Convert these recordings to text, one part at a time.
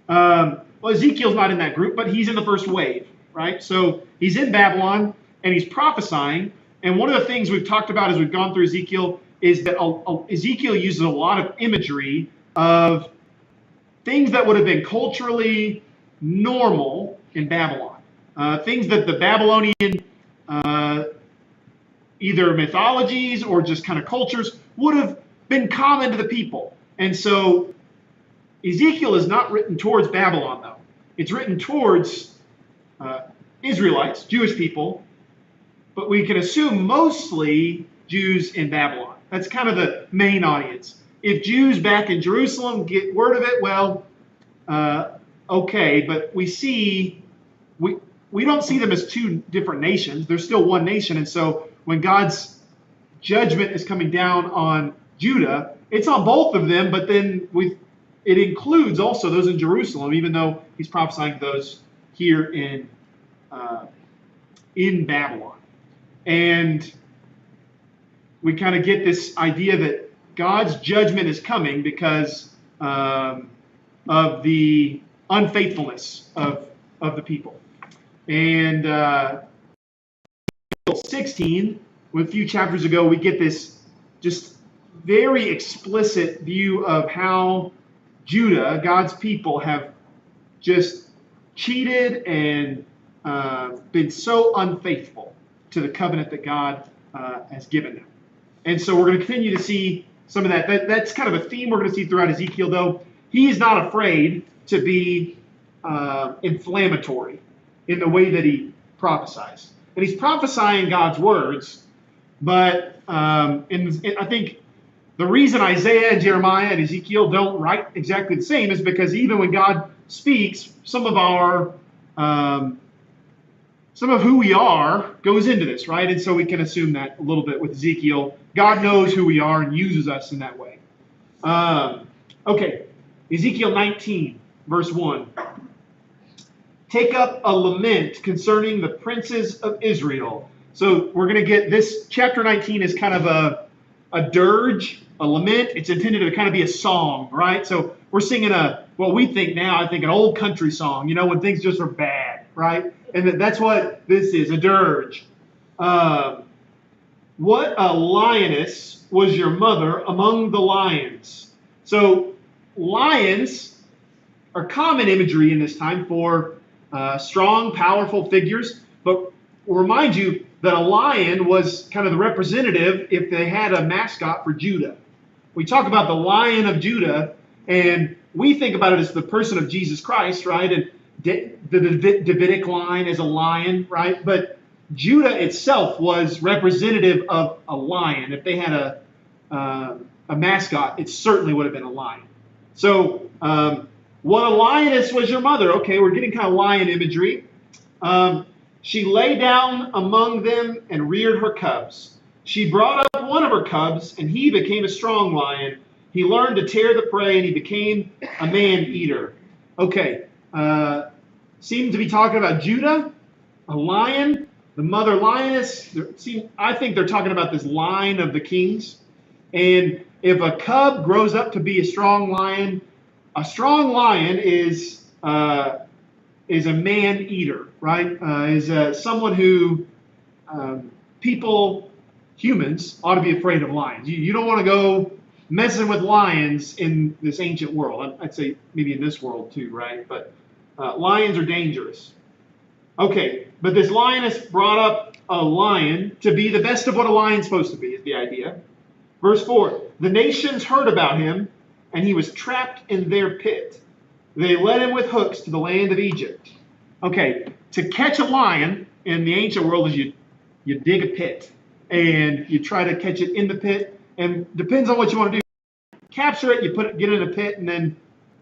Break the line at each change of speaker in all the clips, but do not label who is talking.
Well, Ezekiel's not in that group, but he's in the first wave, right? So he's in Babylon and he's prophesying. And one of the things we've talked about as we've gone through Ezekiel is that Ezekiel uses a lot of imagery of things that would have been culturally normal in Babylon, things that the Babylonian uh, either mythologies or just kind of cultures would have been common to the people. And so Ezekiel is not written towards Babylon, though. It's written towards Israelites, Jewish people, but we can assume mostly Jews in Babylon. That's kind of the main audience. If Jews back in Jerusalem get word of it, well, okay, but we don't see them as two different nations. They're still one nation, and so when God's judgment is coming down on Judah, it's on both of them, but then it includes also those in Jerusalem, even though he's prophesying those here in Babylon. And we kind of get this idea that God's judgment is coming because of the unfaithfulness of the people. And 16, a few chapters ago, we get this just very explicit view of how Judah, God's people, have just cheated and been so unfaithful to the covenant that God has given them. And so we're going to continue to see some of that. That's kind of a theme we're going to see throughout Ezekiel, though. He is not afraid to be inflammatory in the way that he prophesies. And he's prophesying God's words, but I think the reason Isaiah and Jeremiah and Ezekiel don't write exactly the same is because even when God speaks, some of who we are goes into this, right? And so we can assume that a little bit with Ezekiel. God knows who we are and uses us in that way. Okay, Ezekiel 19, verse 1. Take up a lament concerning the princes of Israel. So we're going to get this. Chapter 19 is kind of a dirge, a lament. It's intended to kind of be a song, right? So we're singing what we think now, I think, an old country song, when things just are bad, right? And that's what this is, a dirge. What a lioness was your mother among the lions. So lions are common imagery in this time for strong, powerful figures. But we'll remind you that a lion was kind of the representative if they had a mascot for Judah. We talk about the Lion of Judah, and we think about it as the person of Jesus Christ, right? And the Davidic line is a lion, right? But Judah itself was representative of a lion. If they had a mascot, it certainly would have been a lion. So, what a lioness was your mother. Okay, we're getting kind of lion imagery. She lay down among them and reared her cubs. She brought up one of her cubs, and he became a strong lion. He learned to tear the prey, and he became a man-eater. Okay, seems to be talking about Judah, a lion, the mother lioness. I think they're talking about this line of the kings. And if a cub grows up to be a strong lion is a man-eater, right? Is someone who humans ought to be afraid of lions. You don't want to go messing with lions in this ancient world. I'd say maybe in this world too, right? But lions are dangerous. Okay, but this lioness brought up a lion to be the best of what a lion's supposed to be, is the idea. Verse 4, the nations heard about him, and he was trapped in their pit. They led him with hooks to the land of Egypt. Okay, to catch a lion in the ancient world is you dig a pit, and you try to catch it in the pit, and depends on what you want to do. Capture it, get it in a pit, and then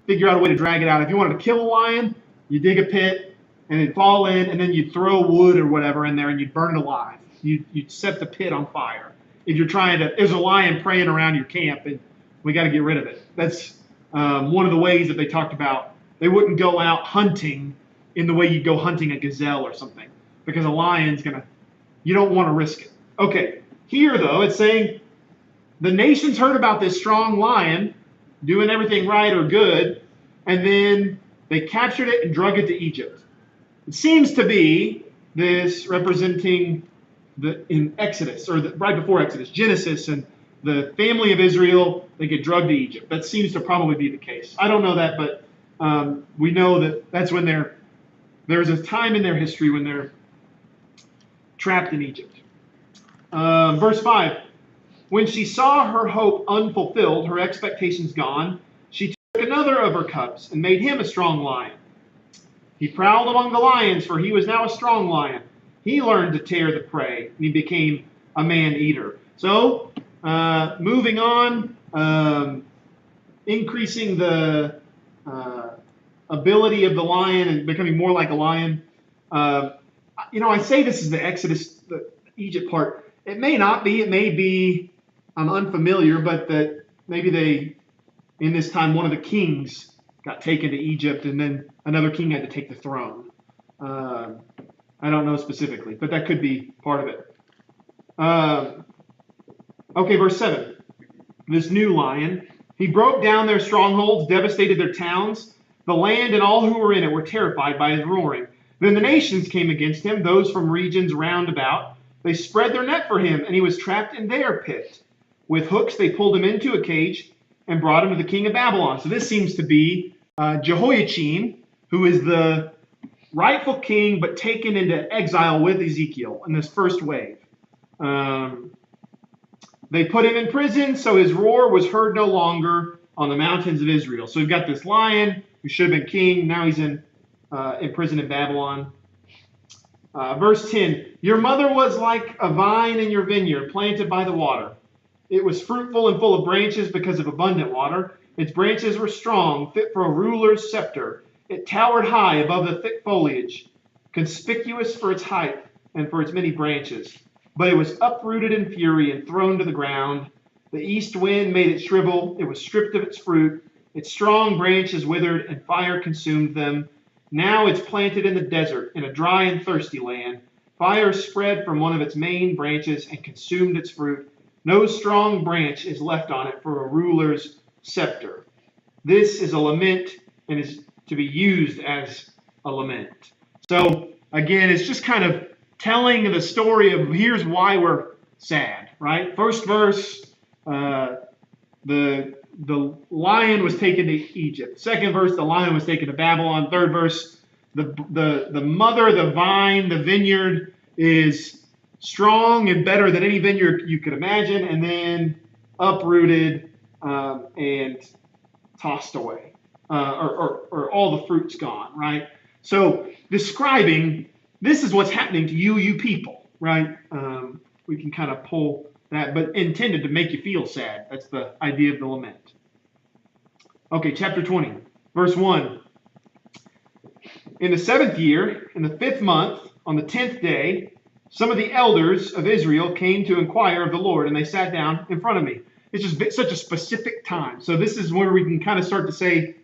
figure out a way to drag it out. If you wanted to kill a lion, you dig a pit, and it'd fall in, and then you'd throw wood or whatever in there, and you'd burn it alive. You'd set the pit on fire. If you're there's a lion preying around your camp, and we got to get rid of it. That's one of the ways that they talked about. They wouldn't go out hunting in the way you'd go hunting a gazelle or something, because a lion's you don't want to risk it. Okay, here though, it's saying the nations heard about this strong lion doing everything right or good, and then They captured it and drug it to Egypt. It seems to be this representing in Exodus, or right before Exodus, Genesis, and the family of Israel, they get drugged to Egypt. That seems to probably be the case. I don't know that, but we know that that's when there's a time in their history when they're trapped in Egypt. Verse 5, when she saw her hope unfulfilled, her expectations gone, she took another of her cubs and made him a strong lion. He prowled among the lions, for he was now a strong lion. He learned to tear the prey, and he became a man-eater. So, moving on, increasing the ability of the lion and becoming more like a lion. I say this is the Exodus, the Egypt part. It may not be. It may be, I'm unfamiliar, but that maybe in this time, one of the kings got taken to Egypt, and then another king had to take the throne. I don't know specifically, but that could be part of it. Okay, verse 7. This new lion, he broke down their strongholds, devastated their towns. The land and all who were in it were terrified by his roaring. Then the nations came against him, those from regions round about. They spread their net for him, and he was trapped in their pit. With hooks they pulled him into a cage and brought him to the king of Babylon. So this seems to be Jehoiachin, who is the rightful king, but taken into exile with Ezekiel in this first wave. They put him in prison, so his roar was heard no longer on the mountains of Israel. So we've got this lion who should have been king. Now he's in prison in Babylon. Verse 10, your mother was like a vine in your vineyard, planted by the water. It was fruitful and full of branches because of abundant water. Its branches were strong, fit for a ruler's scepter. It towered high above the thick foliage, conspicuous for its height and for its many branches. But it was uprooted in fury and thrown to the ground. The east wind made it shrivel. It was stripped of its fruit. Its strong branches withered, and fire consumed them. Now it's planted in the desert, in a dry and thirsty land. Fire spread from one of its main branches and consumed its fruit. No strong branch is left on it for a ruler's scepter. This is a lament and is to be used as a lament. So, again, it's just kind of telling the story of here's why we're sad, right? First verse, the lion was taken to Egypt. Second verse, the lion was taken to Babylon. Third verse, the mother, the vine, the vineyard is strong and better than any vineyard you could imagine, and then uprooted and tossed away, or all the fruit's gone, right? So describing this is what's happening to you people, right? We can kind of pull that, but intended to make you feel sad. That's the idea of the lament. Okay, chapter 20, verse 1. In the 7th year, in the 5th month, on the 10th day, some of the elders of Israel came to inquire of the Lord, and they sat down in front of me. It's just such a specific time. So this is where we can kind of start to say,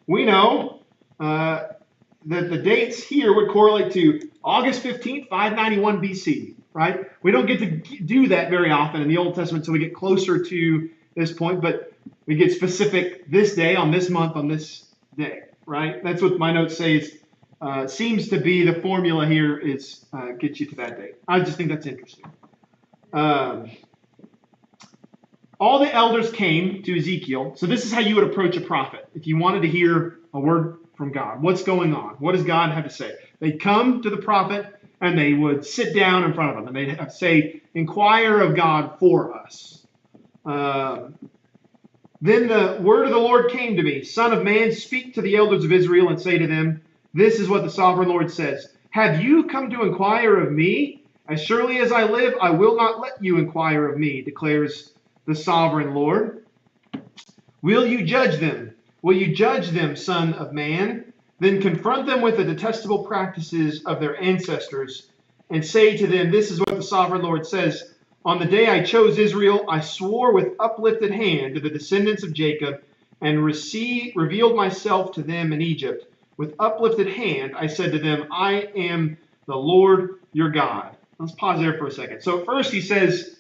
we know that the dates here would correlate to August 15th, 591 BC, right? We don't get to do that very often in the Old Testament until we get closer to this point, but we get specific this day, on this month, on this day, right? That's what my notes say is, seems to be the formula here is get you to that date. I just think that's interesting. All the elders came to Ezekiel. So this is how you would approach a prophet. If you wanted to hear a word from God, what's going on? What does God have to say? They'd come to the prophet and they would sit down in front of him and they'd say, inquire of God for us. Then the word of the Lord came to me, Son of man, speak to the elders of Israel and say to them, this is what the sovereign Lord says. Have you come to inquire of me? As surely as I live, I will not let you inquire of me, declares the sovereign Lord. Will you judge them? Will you judge them, son of man? Then confront them with the detestable practices of their ancestors and say to them, this is what the sovereign Lord says. On the day I chose Israel, I swore with uplifted hand to the descendants of Jacob and revealed myself to them in Egypt. With uplifted hand, I said to them, I am the Lord your God. Let's pause there for a second. So first he says,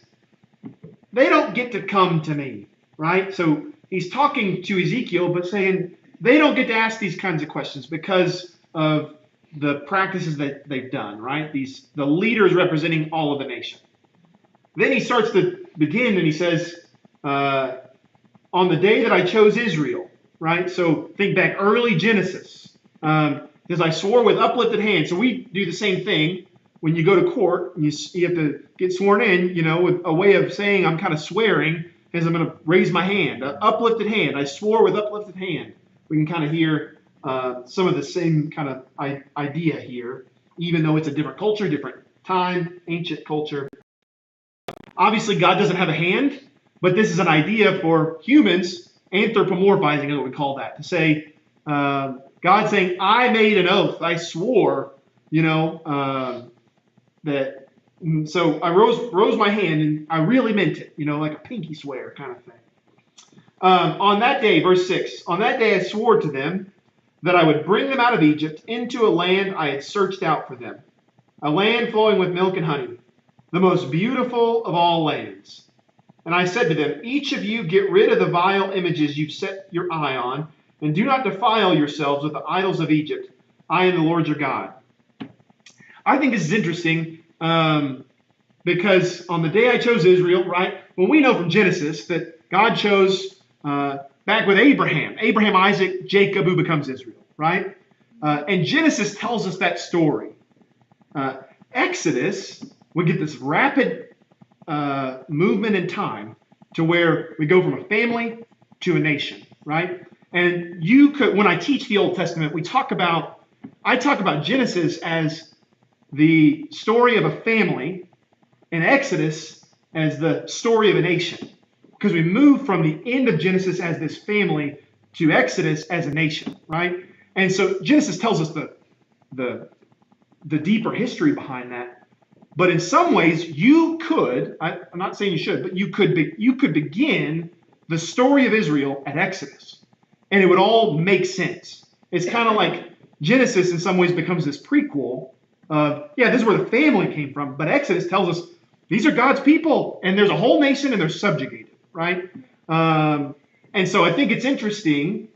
they don't get to come to me, right? So he's talking to Ezekiel, but saying, they don't get to ask these kinds of questions because of the practices that they've done, right? The leaders representing all of the nation. Then he starts to begin and he says, on the day that I chose Israel, right? So think back early Genesis. Because I swore with uplifted hand. So we do the same thing when you go to court and you have to get sworn in, with a way of saying I'm kind of swearing is I'm going to raise my hand, uplifted hand. I swore with uplifted hand. We can kind of hear some of the same kind of idea here, even though it's a different culture, different time, ancient culture. Obviously, God doesn't have a hand, but this is an idea for humans, anthropomorphizing is what we call that, to say, God saying, I made an oath, I swore, that. So I rose my hand, and I really meant it, like a pinky swear kind of thing. On that day, verse 6, on that day I swore to them that I would bring them out of Egypt into a land I had searched out for them, a land flowing with milk and honey, the most beautiful of all lands. And I said to them, each of you get rid of the vile images you've set your eye on, and do not defile yourselves with the idols of Egypt. I am the Lord your God. I think this is interesting because on the day I chose Israel, right, well, we know from Genesis that God chose back with Abraham, Isaac, Jacob, who becomes Israel, right? And Genesis tells us that story. Exodus, we get this rapid movement in time to where we go from a family to a nation, right? And you could, when I teach the Old Testament, I talk about Genesis as the story of a family and Exodus as the story of a nation. Because we move from the end of Genesis as this family to Exodus as a nation, right? And so Genesis tells us the deeper history behind that. But in some ways, you could, I'm not saying you should, but you could begin the story of Israel at Exodus. And it would all make sense. It's kind of like Genesis in some ways becomes this prequel of, this is where the family came from. But Exodus tells us these are God's people, and there's a whole nation, and they're subjugated, right? And so I think it's interesting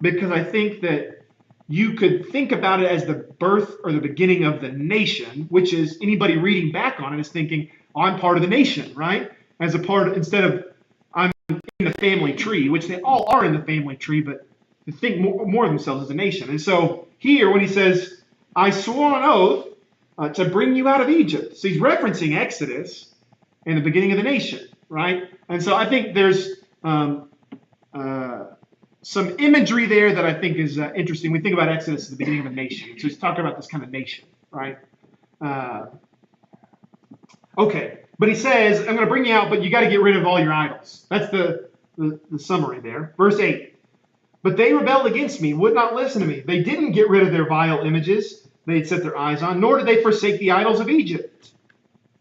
because I think that you could think about it as the birth or the beginning of the nation, which is anybody reading back on it is thinking, I'm part of the nation, right? As a part of, instead of I'm in the family tree, which they all are in the family tree, but to think more of themselves as a nation. And so here when he says, I swore on oath to bring you out of Egypt. So he's referencing Exodus and the beginning of the nation, right? And so I think there's some imagery there that I think is interesting. We think about Exodus as the beginning of a nation. So he's talking about this kind of nation, right? Okay, but he says, I'm going to bring you out, but you got to get rid of all your idols. That's the summary there. Verse 8. But they rebelled against me, would not listen to me. They didn't get rid of their vile images they had set their eyes on, nor did they forsake the idols of Egypt.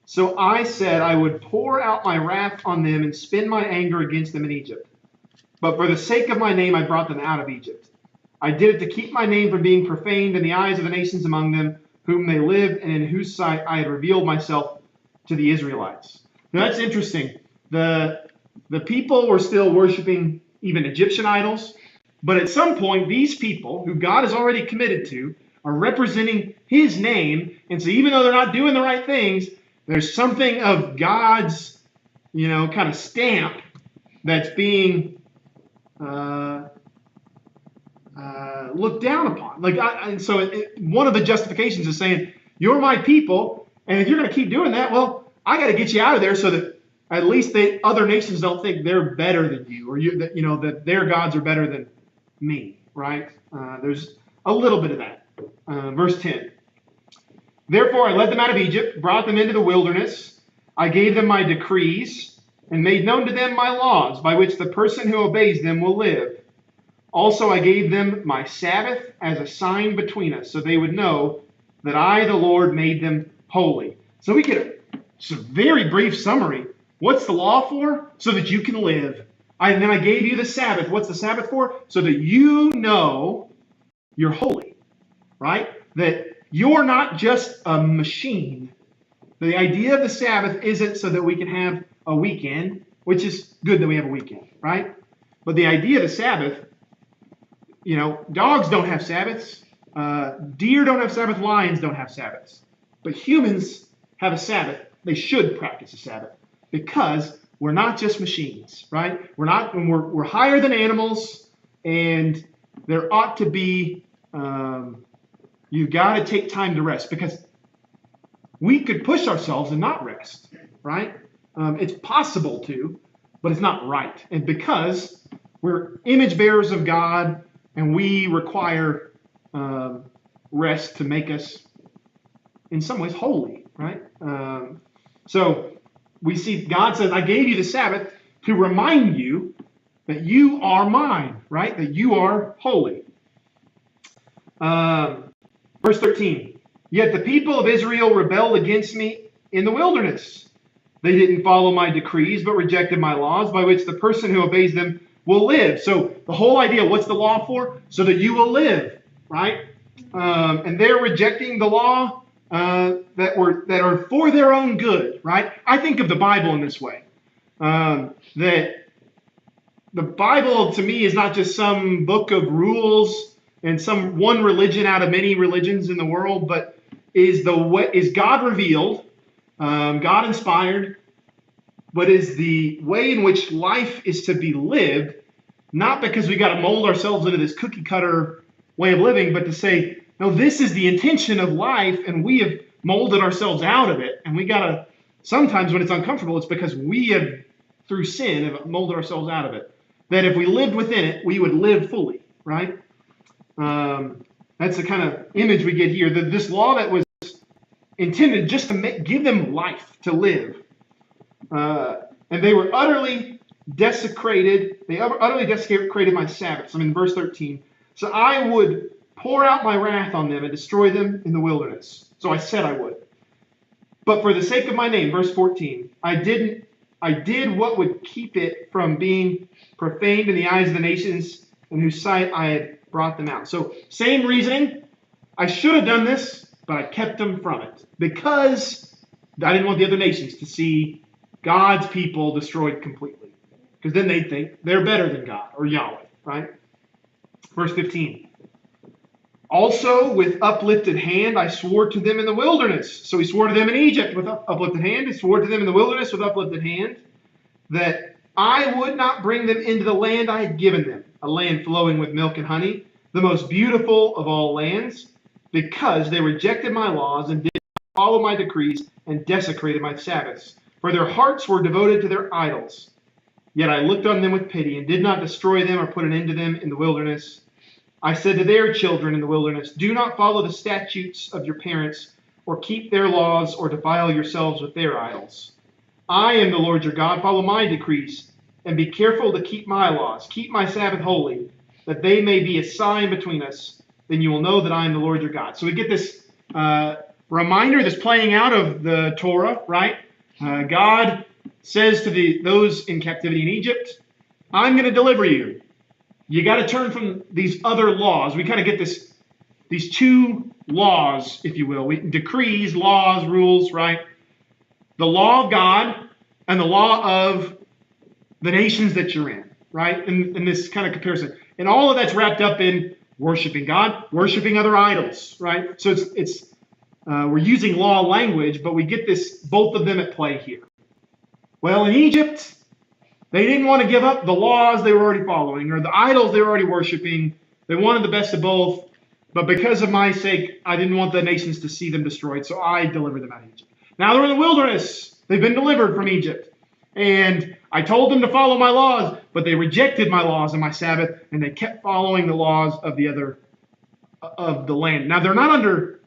So I said I would pour out my wrath on them and spend my anger against them in Egypt. But for the sake of my name, I brought them out of Egypt. I did it to keep my name from being profaned in the eyes of the nations among them, whom they live, and in whose sight I had revealed myself to the Israelites. Now that's interesting. The people were still worshiping even Egyptian idols, but at some point, these people, who God is already committed to, are representing his name, and so even though they're not doing the right things, there's something of God's, kind of stamp that's being looked down upon. One of the justifications is saying, you're my people, and if you're going to keep doing that, well, I got to get you out of there so that at least the other nations don't think they're better than you, or that their gods are better than me, right? There's a little bit of that. Verse 10. Therefore I led them out of Egypt, brought them into the wilderness. I gave them my decrees, and made known to them my laws, by which the person who obeys them will live. Also I gave them my Sabbath as a sign between us, so they would know that I, the Lord, made them holy. So we get a very brief summary. What's the law for? So that you can live. And then I gave you the Sabbath. What's the Sabbath for? So that you know you're holy, right? That you're not just a machine. The idea of the Sabbath isn't so that we can have a weekend, which is good that we have a weekend, right? But the idea of the Sabbath, Dogs don't have Sabbaths. Deer don't have Sabbath. Lions don't have Sabbaths. But humans have a Sabbath. They should practice a Sabbath because we're not just machines, right? We're higher than animals, and there ought to be. You've got to take time to rest because we could push ourselves and not rest, right? It's possible to, but it's not right. And because we're image bearers of God and we require rest to make us, in some ways, holy, right? So we see God says, I gave you the Sabbath to remind you that you are mine, right? That you are holy. Verse 13, yet the people of Israel rebelled against me in the wilderness. They didn't follow my decrees, but rejected my laws, by which the person who obeys them will live. So the whole idea, what's the law for? So that you will live, right? And they're rejecting the law that are for their own good, right? I think of the Bible in this way, that the Bible to me is not just some book of rules and some one religion out of many religions in the world, but is God revealed, God inspired, but is the way in which life is to be lived, not because we got to mold ourselves into this cookie cutter way of living, but to say, no, this is the intention of life, and we have molded ourselves out of it, and we got to, sometimes when it's uncomfortable, it's because we have, through sin, have molded ourselves out of it. That if we lived within it, we would live fully, right? That's the kind of image we get here. This law that was intended just to give them life to live. And they were utterly desecrated. They utterly desecrated my Sabbaths. I'm in verse 13. So I would pour out my wrath on them and destroy them in the wilderness. So I said I would. But for the sake of my name, verse 14, I did what would keep it from being profaned in the eyes of the nations in whose sight I had brought them out. So same reasoning. I should have done this, but I kept them from it because I didn't want the other nations to see God's people destroyed completely. Because then they'd think they're better than God or Yahweh, right? Verse 15. Also with uplifted hand I swore to them in the wilderness. So he swore to them in Egypt with uplifted hand. He swore to them in the wilderness with uplifted hand that I would not bring them into the land I had given them, a land flowing with milk and honey, the most beautiful of all lands, because they rejected my laws and did not follow my decrees and desecrated my Sabbaths. For their hearts were devoted to their idols. Yet I looked on them with pity and did not destroy them or put an end to them in the wilderness. I said to their children in the wilderness, do not follow the statutes of your parents or keep their laws or defile yourselves with their idols. I am the Lord your God. Follow my decrees and be careful to keep my laws. Keep my Sabbath holy, that they may be a sign between us. Then you will know that I am the Lord your God. So we get this reminder, this playing out of the Torah, right? God says to those in captivity in Egypt, I'm going to deliver you. You got to turn from these other laws. We kind of get these two laws, if you will. Decrees, laws, rules, right? The law of God and the law of the nations that you're in, right? In this kind of comparison. And all of that's wrapped up in worshiping God, worshiping other idols, right? So it's we're using law language, but we get both of them at play here. Well, in Egypt, they didn't want to give up the laws they were already following or the idols they were already worshiping. They wanted the best of both. But because of my sake, I didn't want the nations to see them destroyed, so I delivered them out of Egypt. Now they're in the wilderness. They've been delivered from Egypt. And I told them to follow my laws, but they rejected my laws and my Sabbath, and they kept following the laws of the land. Now they're not under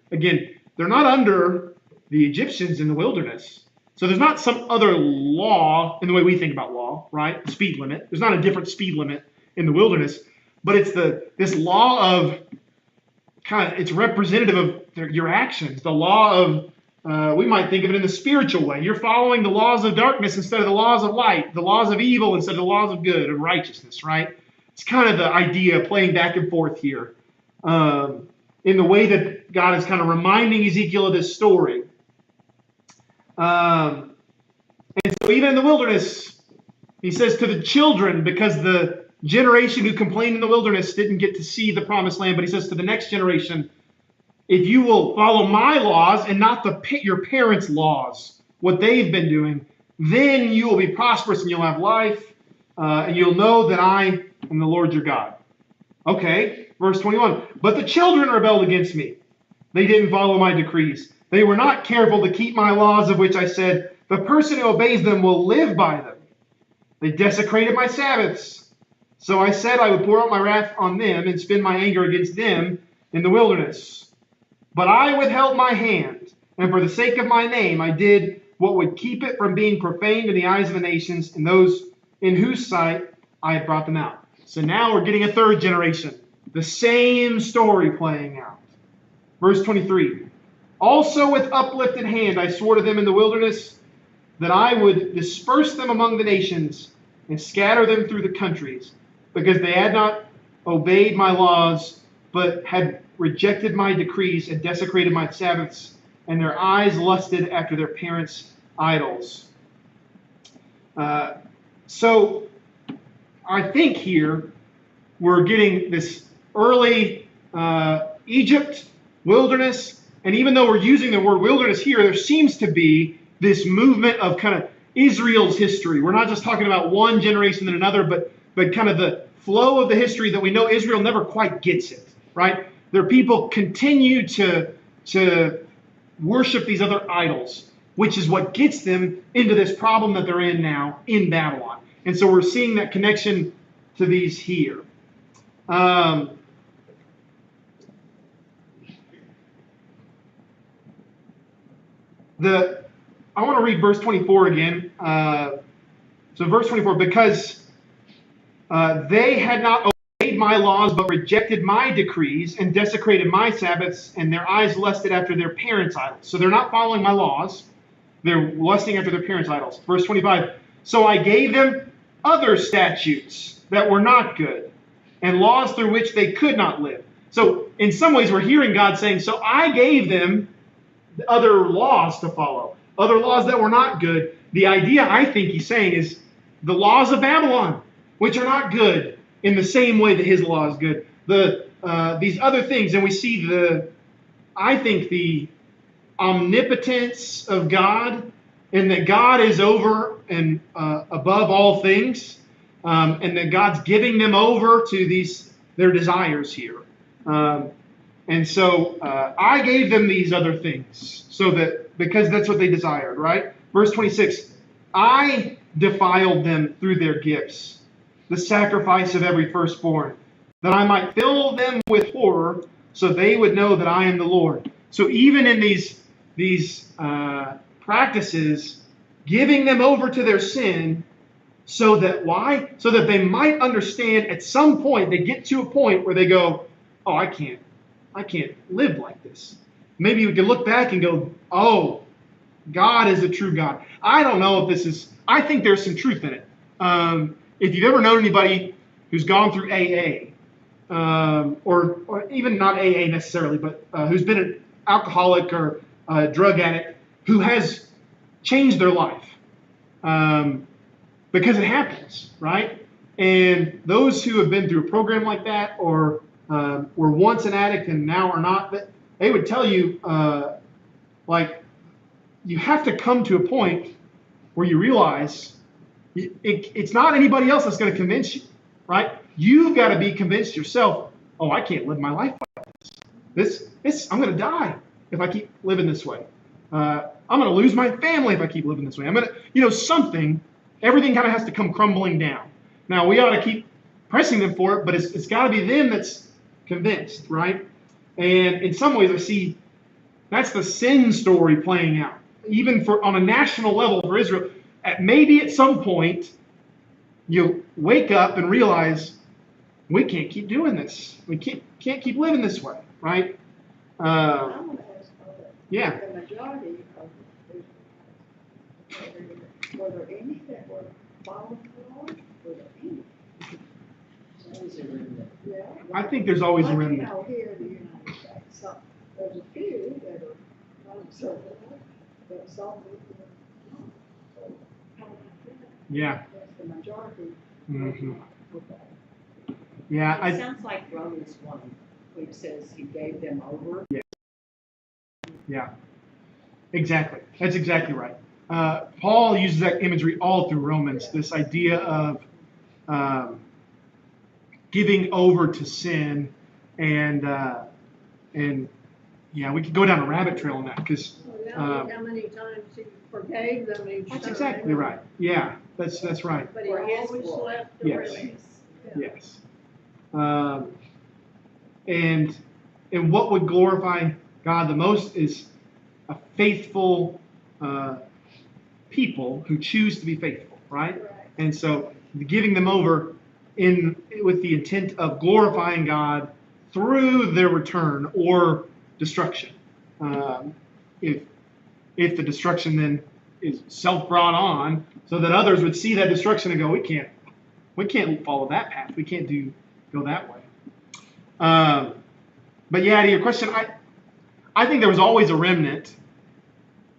the Egyptians in the wilderness. So there's not some other law in the way we think about law, right? The speed limit. There's not a different speed limit in the wilderness, but it's this law of it's representative of your actions. The law of, we might think of it in the spiritual way. You're following the laws of darkness instead of the laws of light, the laws of evil instead of the laws of good, of righteousness, right? It's kind of the idea playing back and forth here in the way that God is kind of reminding Ezekiel of this story. And so even in the wilderness, he says to the children, because the generation who complained in the wilderness didn't get to see the promised land, but he says to the next generation, if you will follow my laws and not your parents' laws, what they've been doing, then you will be prosperous and you'll have life, and you'll know that I am the Lord your God. Okay, verse 21. But the children rebelled against me. They didn't follow my decrees. They were not careful to keep my laws, of which I said, the person who obeys them will live by them. They desecrated my Sabbaths. So I said I would pour out my wrath on them and spend my anger against them in the wilderness. But I withheld my hand, and for the sake of my name I did what would keep it from being profaned in the eyes of the nations and those in whose sight I had brought them out. So now we're getting a third generation. The same story playing out. Verse 23. Also with uplifted hand I swore to them in the wilderness that I would disperse them among the nations and scatter them through the countries, because they had not obeyed my laws, but had rejected my decrees and desecrated my Sabbaths, and their eyes lusted after their parents' idols. So I think here we're getting this early Egypt, wilderness, and even though we're using the word wilderness here, there seems to be this movement of kind of Israel's history. We're not just talking about one generation than another, but kind of the flow of the history that we know Israel never quite gets it, right? Their people continue to worship these other idols, which is what gets them into this problem that they're in now in Babylon. And so we're seeing that connection to these here. I want to read verse 24 again. So verse 24, because they had not obeyed my laws, but rejected my decrees and desecrated my Sabbaths, and their eyes lusted after their parents' idols. So they're not following my laws. They're lusting after their parents' idols. Verse 25, so I gave them other statutes that were not good, and laws through which they could not live. So in some ways we're hearing God saying, so I gave them other laws to follow, other laws that were not good. The idea, I think he's saying, is the laws of Babylon, which are not good in the same way that his law is good. These other things, and we see I think the omnipotence of God, and that God is over and above all things, and that God's giving them over to their desires here. And so I gave them these other things, because that's what they desired, right? Verse 26, I defiled them through their gifts, the sacrifice of every firstborn, that I might fill them with horror, so they would know that I am the Lord. So even in these practices, giving them over to their sin, so that why? So that they might understand at some point, they get to a point where they go, oh, I can't live like this. Maybe we can look back and go, oh, God is a true God. I don't know if I think there's some truth in it. If you've ever known anybody who's gone through AA, or even not AA necessarily, but who's been an alcoholic or a drug addict, who has changed their life, because it happens, right? And those who have been through a program like that, or were once an addict and now are not, they would tell you, you have to come to a point where you realize it's not anybody else that's going to convince you, right? You've got to be convinced yourself, oh, I can't live my life like this. I'm going to die if I keep living this way. I'm going to lose my family if I keep living this way. I'm going to, everything kind of has to come crumbling down. Now, we ought to keep pressing them for it, but it's got to be them that's convinced, right? And in some ways, I see that's the sin story playing out, even on a national level for Israel. Maybe at some point, you wake up and realize we can't keep doing this. We can't keep living this way, right?
I want to ask
Yeah.
the majority of Israelites, were there any that were following the Lord? Were there any? Yeah.
I think there's always a
Like,
remnant.
here in the United States, there's a few that are not so good, but some people are not. So, how about that?
Yeah.
That's the majority.
Mm-hmm.
Okay.
Yeah,
It sounds like Romans 1, where it says he gave them over.
yeah, exactly. That's exactly right. Paul uses that imagery all through Romans. This idea of um, giving over to sin, and yeah, we could go down a rabbit trail on that because
How many times he forgave them each time.
that's exactly right. Yeah, that's right.
But he
For his
always
glory.
left the
Yes.
release.
Yes. And what would glorify God the most is a faithful people who choose to be faithful, right? And so giving them over with the intent of glorifying God through their return or destruction. If the destruction then is self-brought on, so that others would see that destruction and go, we can't follow that path. We can't go that way. But yeah, to your question, I think there was always a remnant,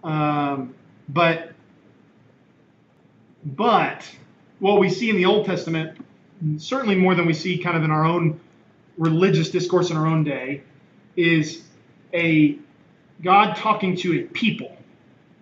but what we see in the Old Testament, certainly more than we see kind of in our own religious discourse in our own day, is a God talking to a people.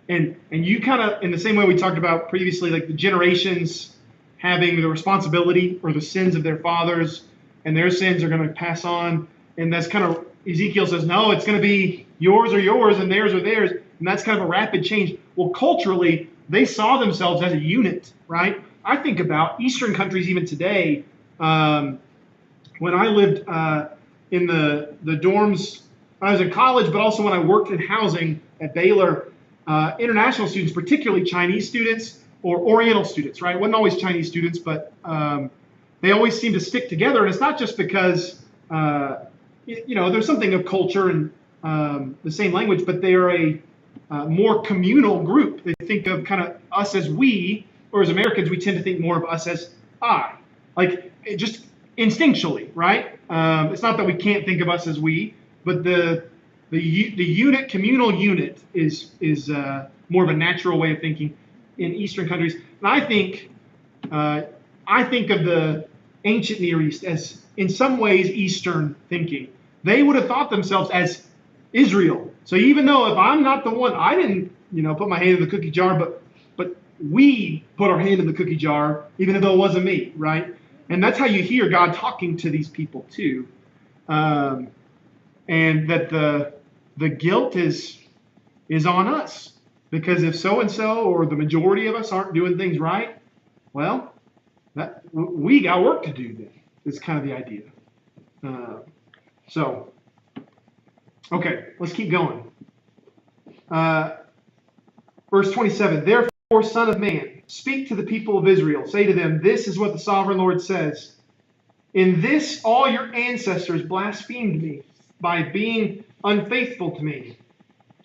And you kind of, in the same way we talked about previously, like the generations having the responsibility or the sins of their fathers, and their sins are going to pass on. And that's kind of, Ezekiel says, no, it's going to be yours are yours and theirs are theirs. And that's kind of a rapid change. Well, culturally, they saw themselves as a unit, right? I think about Eastern countries even today. When I lived in the dorms, when I was in college, but also when I worked in housing at Baylor, international students, particularly Chinese students or Oriental students, right? It wasn't always Chinese students, but they always seem to stick together. And it's not just because, there's something of culture and the same language, but they are a more communal group. They think of kind of us as we, or as Americans, we tend to think more of us as I. Like, just instinctually, right? It's not that we can't think of us as we, but the unit, communal unit is more of a natural way of thinking in Eastern countries. And I think of the ancient Near East as, in some ways, Eastern thinking. They would have thought themselves as Israel. So even though if I'm not the one, I didn't, put my hand in the cookie jar, but we put our hand in the cookie jar, even though it wasn't me, right? And that's how you hear God talking to these people too, and that the guilt is on us, because if so and so or the majority of us aren't doing things right, well, we got work to do then. Is kind of the idea. Okay, let's keep going. Verse 27, therefore, Son of Man, speak to the people of Israel. Say to them, this is what the sovereign Lord says. In this all your ancestors blasphemed me by being unfaithful to me.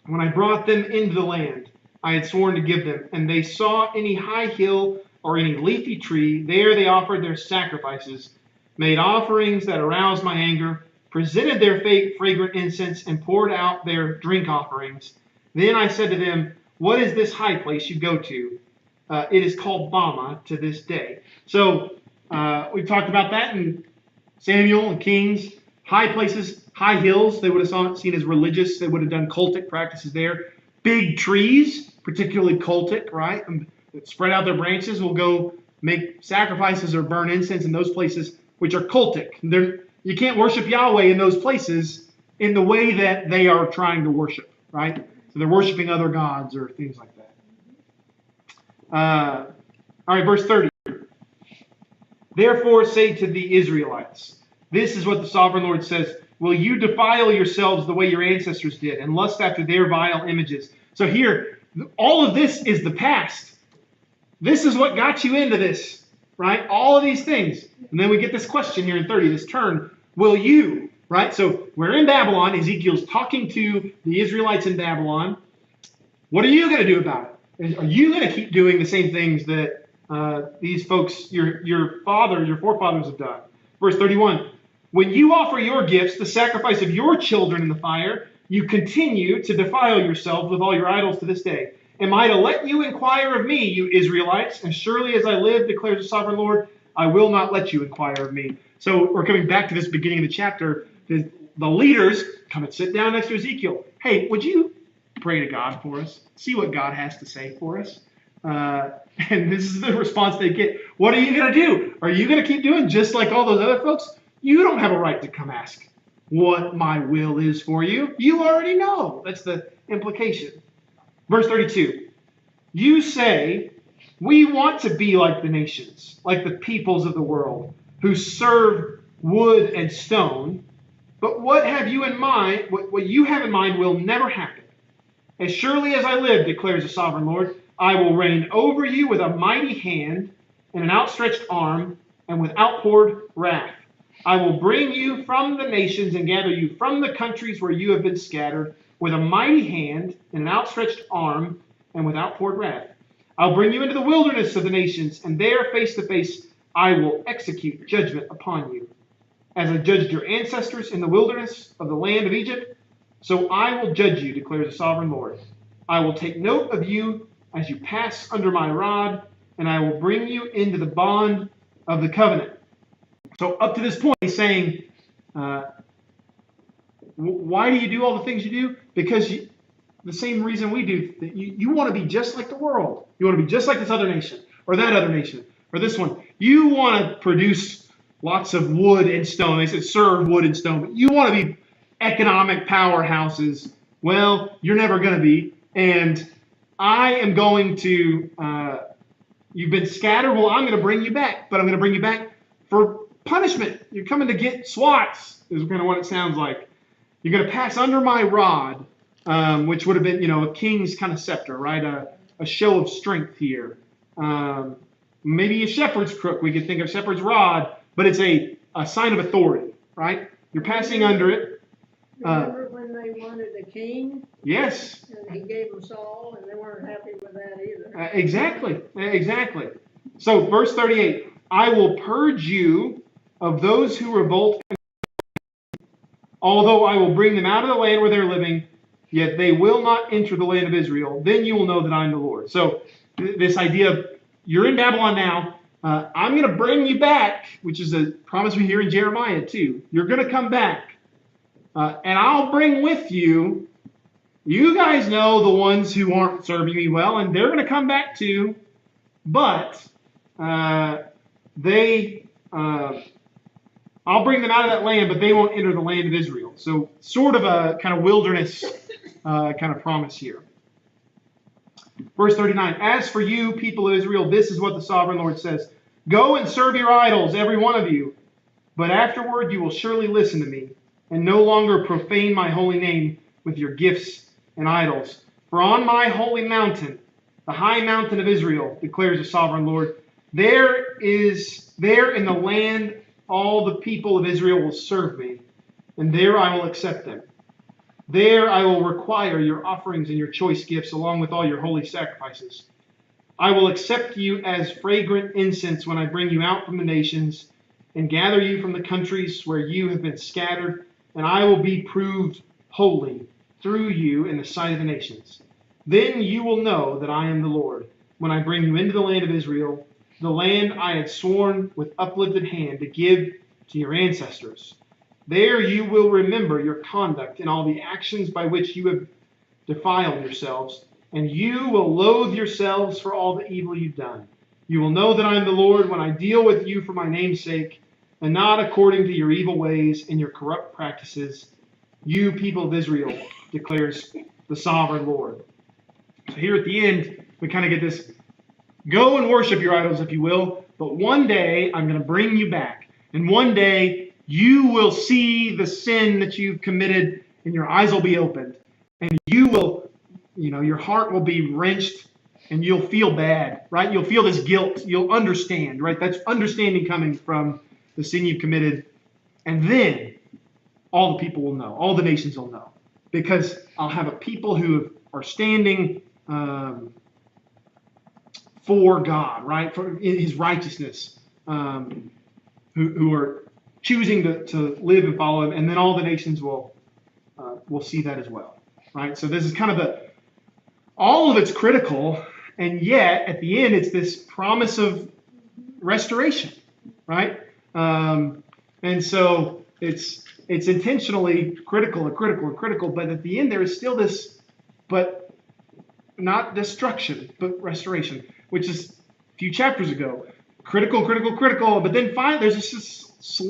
When I brought them into the land I had sworn to give them, and they saw any high hill or any leafy tree, there they offered their sacrifices, made offerings that aroused my anger, presented their fragrant incense, and poured out their drink offerings. Then I said to them, what is this high place you go to? It is called Bama to this day. So we've talked about that in Samuel and Kings. High places, high hills, they would have seen as religious. They would have done cultic practices there. Big trees, particularly cultic, right? And spread out their branches, will go make sacrifices or burn incense in those places, which are cultic. You can't worship Yahweh in those places in the way that they are trying to worship, right? So they're worshiping other gods or things like that. All right, verse 30. Therefore say to the Israelites, this is what the sovereign Lord says, will you defile yourselves the way your ancestors did and lust after their vile images? So here, all of this is the past. This is what got you into this, right? All of these things. And then we get this question here in 30, this turn, will you, right? So we're in Babylon. Ezekiel's talking to the Israelites in Babylon. What are you going to do about it? Are you going to keep doing the same things that these folks, your forefathers have done? Verse 31, when you offer your gifts, the sacrifice of your children in the fire, you continue to defile yourselves with all your idols to this day. Am I to let you inquire of me, you Israelites? And surely as I live, declares the sovereign Lord, I will not let you inquire of me. So we're coming back to this beginning of the chapter. The leaders come and sit down next to Ezekiel. Hey, would you pray to God for us? See what God has to say for us. And this is the response they get. What are you going to do? Are you going to keep doing just like all those other folks? You don't have a right to come ask what my will is for you. You already know. That's the implication. Verse 32. You say, we want to be like the nations, like the peoples of the world, who serve wood and stone. But what have you in mind? What you have in mind will never happen. As surely as I live, declares the sovereign Lord, I will reign over you with a mighty hand and an outstretched arm and with outpoured wrath. I will bring you from the nations and gather you from the countries where you have been scattered with a mighty hand and an outstretched arm and with outpoured wrath. I'll bring you into the wilderness of the nations, and there, face to face, I will execute judgment upon you. As I judged your ancestors in the wilderness of the land of Egypt, so I will judge you, declares the sovereign Lord. I will take note of you as you pass under my rod, and I will bring you into the bond of the covenant. So up to this point, he's saying, why do you do all the things you do? Because the same reason we do. You want to be just like the world. You want to be just like this other nation, or that other nation, or this one. You want to produce lots of wood and stone. They said serve wood and stone. But you want to be economic powerhouses. Well, you're never going to be. And I am going to, you've been scattered. Well, I'm going to bring you back. But I'm going to bring you back for punishment. You're coming to get swats, is kind of what it sounds like. You're going to pass under my rod, which would have been, a king's kind of scepter, right? A show of strength here. Maybe a shepherd's crook. We could think of shepherd's rod, but it's a sign of authority, right? You're passing under it.
Remember when they wanted a king?
Yes.
And he gave them Saul, and they weren't happy with that either.
Exactly. So verse 38, I will purge you of those who revolt, although I will bring them out of the land where they're living, yet they will not enter the land of Israel. Then you will know that I am the Lord. So this idea of you're in Babylon now, I'm going to bring you back, which is a promise we hear in Jeremiah too. You're going to come back, and I'll bring with you. You guys know the ones who aren't serving me well, and they're going to come back too. But I'll bring them out of that land, but they won't enter the land of Israel. So sort of a kind of wilderness kind of promise here. Verse 39, as for you, people of Israel, this is what the sovereign Lord says. Go and serve your idols, every one of you. But afterward you will surely listen to me, and no longer profane my holy name with your gifts and idols. For on my holy mountain, the high mountain of Israel, declares the sovereign Lord, there in the land all the people of Israel will serve me, and there I will accept them. There I will require your offerings and your choice gifts, along with all your holy sacrifices. I will accept you as fragrant incense when I bring you out from the nations and gather you from the countries where you have been scattered, and I will be proved holy through you in the sight of the nations. Then you will know that I am the Lord, when I bring you into the land of Israel, the land I had sworn with uplifted hand to give to your ancestors. There you will remember your conduct and all the actions by which you have defiled yourselves, and you will loathe yourselves for all the evil you've done. You will know that I am the Lord when I deal with you for my name's sake, and not according to your evil ways and your corrupt practices, you people of Israel, declares the sovereign Lord. So here at the end, we kind of get this, go and worship your idols, if you will, but one day I'm going to bring you back, and one day you will see the sin that you've committed, and your eyes will be opened, and you will, your heart will be wrenched, and you'll feel bad, right? You'll feel this guilt. You'll understand, right? That's understanding coming from the sin you've committed. And then all the people will know. All the nations will know. Because I'll have a people who are standing for God, right? For his righteousness, who are choosing to live and follow him. And then all the nations will see that as well, right? So this is kind of all of it's critical. And yet, at the end, it's this promise of restoration, right? And so it's intentionally critical and critical and critical, but at the end there is still this, but not destruction, but restoration, which is a few chapters ago. Critical, critical, critical, but then finally there's this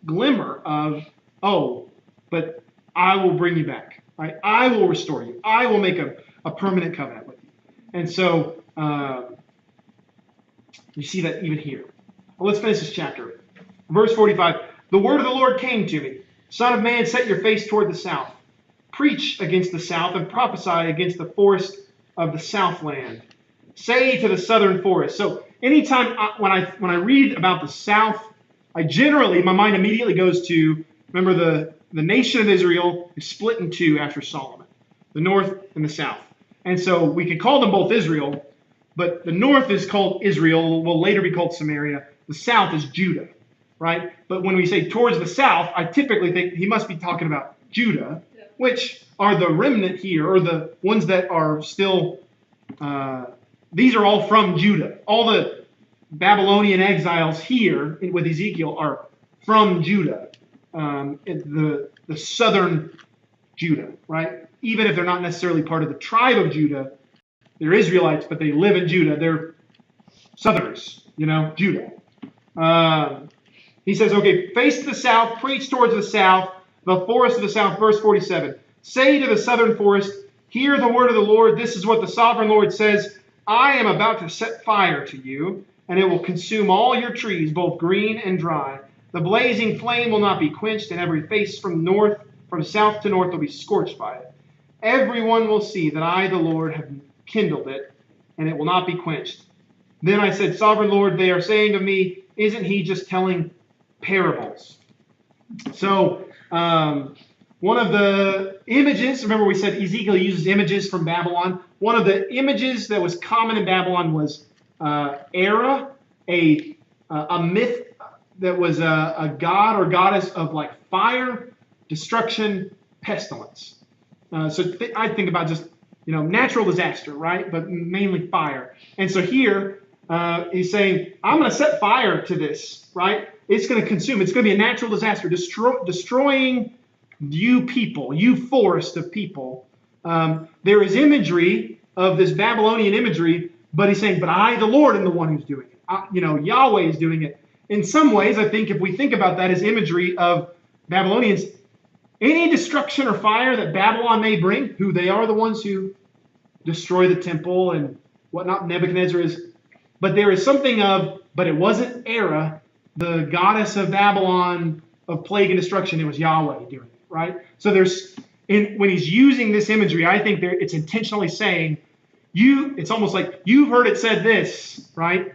glimmer of, oh, but I will bring you back. Right? I will restore you. I will make a permanent covenant with you. And so you see that even here. Well, let's finish this chapter. Verse 45, the word of the Lord came to me. Son of man, set your face toward the south. Preach against the south and prophesy against the forest of the southland. Say to the southern forest. So anytime when I read about the south, my mind immediately goes to, remember the nation of Israel is split in two after Solomon, the north and the south. And so we could call them both Israel, but the north is called Israel, will later be called Samaria. The south is Judah, right? But when we say towards the south, I typically think he must be talking about Judah, which are the remnant here, or the ones that are still, these are all from Judah. All the Babylonian exiles here with Ezekiel are from Judah, the southern Judah, right? Even if they're not necessarily part of the tribe of Judah, they're Israelites, but they live in Judah. They're Southerners, Judah. He says, okay, face to the south, preach towards the south, the forest of the south, verse 47. Say to the southern forest, hear the word of the Lord. This is what the sovereign Lord says. I am about to set fire to you, and it will consume all your trees, both green and dry. The blazing flame will not be quenched, and every face from south to north will be scorched by it. Everyone will see that I, the Lord, have kindled it, and it will not be quenched. Then I said, Sovereign Lord, they are saying of me, isn't he just telling parables? So, one of the images, remember we said Ezekiel uses images from Babylon. One of the images that was common in Babylon was Era, a myth that was a god or goddess of like fire, destruction, pestilence. I think about just, natural disaster, right? But mainly fire. And so here, he's saying, I'm going to set fire to this, right? It's going to consume. It's going to be a natural disaster, destroying you people, you forest of people. There is imagery of this Babylonian imagery, but he's saying, but I, the Lord, am the one who's doing it. Yahweh is doing it. In some ways, I think if we think about that as imagery of Babylonians, any destruction or fire that Babylon may bring, who they are the ones who destroy the temple and whatnot, Nebuchadnezzar is. But there is something but it wasn't Era, the goddess of Babylon of plague and destruction. It was Yahweh doing it, right? So when he's using this imagery, I think it's intentionally saying, it's almost like you've heard it said this, right?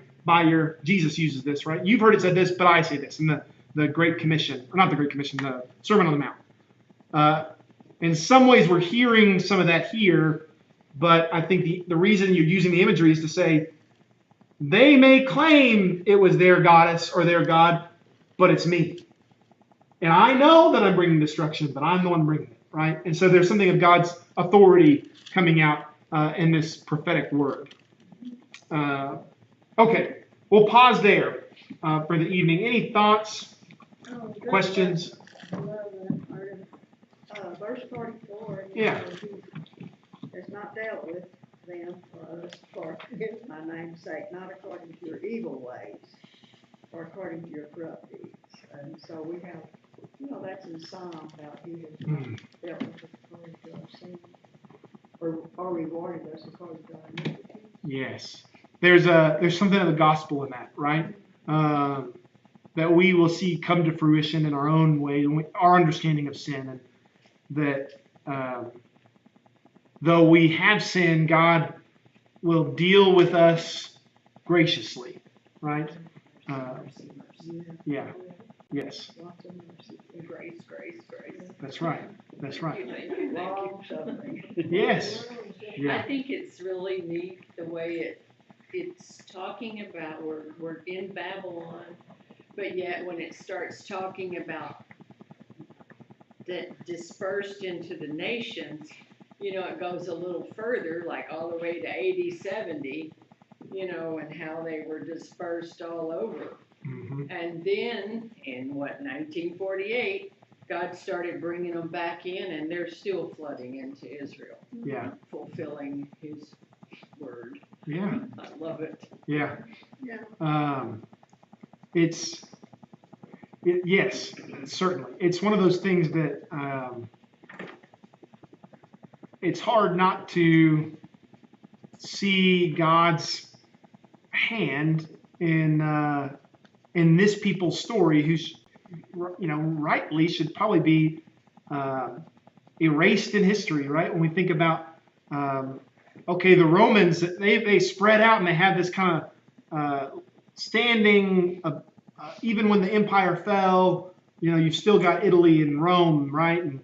Jesus uses this, right? You've heard it said this, but I say this in the Great Commission, or not the Great Commission, the Sermon on the Mount. In some ways, we're hearing some of that here, but I think the reason you're using the imagery is to say, they may claim it was their goddess or their god, but it's me. And I know that I'm bringing destruction, but I'm the one bringing it, right? And so there's something of God's authority coming out in this prophetic word. Okay, we'll pause there for the evening. Any thoughts, questions?
Verse 44.
Yeah.
He has not dealt with them for us, for my name's sake, not according to your evil ways, or according to your corrupt deeds. And so we have, that's in Psalm about he has not dealt with us according to our sin, or rewarded us according to our iniquities. Yes.
There's something of the gospel in that, right? That we will see come to fruition in our own way, our understanding of sin, and that though we have sinned, God will deal with us graciously, right? Yeah. Yes.
Grace.
That's right.
Long suffering.
Yes. Yeah.
I think it's really neat the way it's talking about we're in Babylon, but yet when it starts talking about that dispersed into the nations, it goes a little further, like all the way to AD 70, and how they were dispersed all over.
Mm-hmm.
And then in 1948, God started bringing them back in, and they're still flooding into Israel.
Yeah.
Fulfilling His word.
Yeah.
I love it.
Yeah.
Yeah.
Yes, certainly. It's one of those things that it's hard not to see God's hand in this people's story, who's rightly should probably be erased in history, right? When we think about the Romans, they spread out and they had this kind of standing. Even when the empire fell, you've still got Italy and Rome, right? And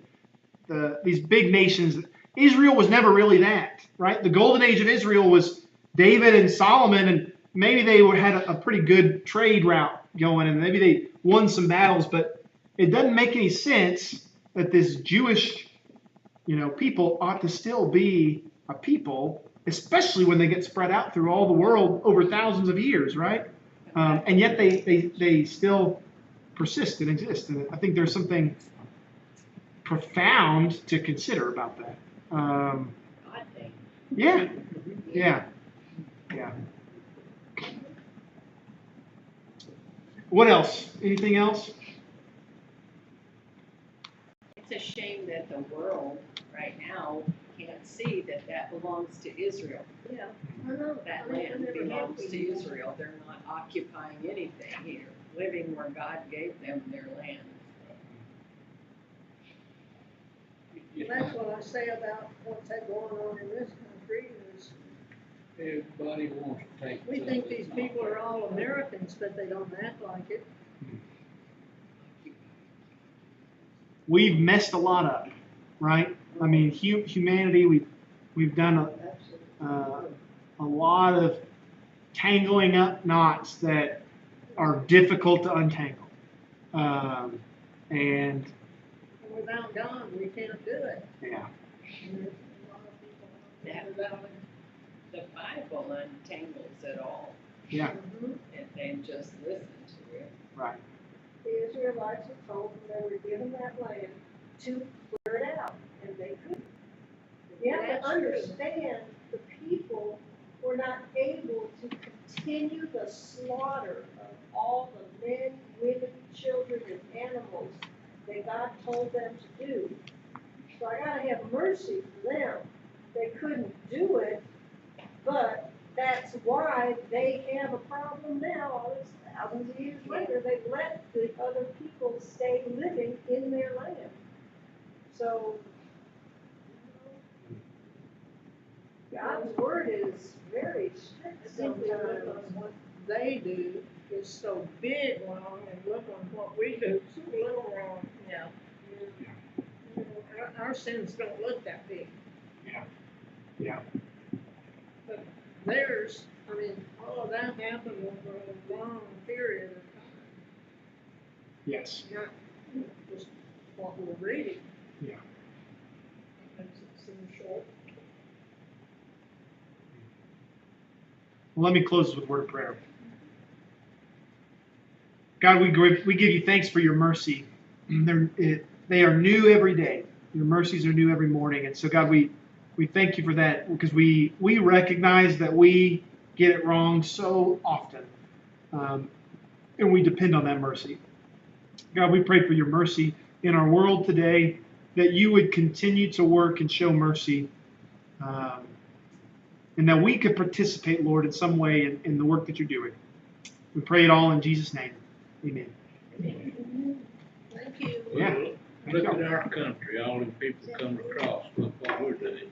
these big nations. Israel was never really that, right? The golden age of Israel was David and Solomon, and maybe they had a pretty good trade route going, and maybe they won some battles, but it doesn't make any sense that this Jewish, people ought to still be a people, especially when they get spread out through all the world over thousands of years, right? And yet they still persist and exist. And I think there's something profound to consider about that. Yeah. What else? Anything else?
It's a shame that the world right now can't see that belongs to Israel.
Yeah. I know.
That land belongs to Israel. They're not occupying anything here, living where God gave them their land.
That's what I say about what's going on in this country is
everybody wants to take.
we think these people are all Americans, but they don't act like it.
We've messed a lot up, right? I mean, humanity, we've done a lot of tangling up knots that are difficult to untangle. And
without God, we can't do it.
Yeah.
The Bible untangles it all.
Yeah.
And then just listen to it.
Right.
The Israelites were told when they were given that land to clear it out, and they couldn't. You have to understand the people were not able to continue the slaughter of all the men, women, children, and animals that God told them to do. So I gotta have mercy for them. They couldn't do it, but that's why they have a problem now. All this thousands of years later, they let the other people stay living in their land. So God's word is very strict sometimes. What they do is so big wrong, and look on what we do, so little wrong.
Yeah.
Our sins don't look that big.
Yeah.
But theirs, all of that happened over a long period of time.
Yes.
Not just what we're reading.
Yeah.
Makes it seem short.
Well, let me close with a word of prayer. God, we give you thanks for your mercy. They are new every day. Your mercies are new every morning. And so, God, we thank you for that, because we recognize that we get it wrong so often. And we depend on that mercy. God, we pray for your mercy in our world today, that you would continue to work and show mercy, and that we could participate, Lord, in some way in the work that you're doing. We pray it all in Jesus' name. Amen.
Thank you.
Yeah.
Look at our country, all the people coming across, look what we're doing.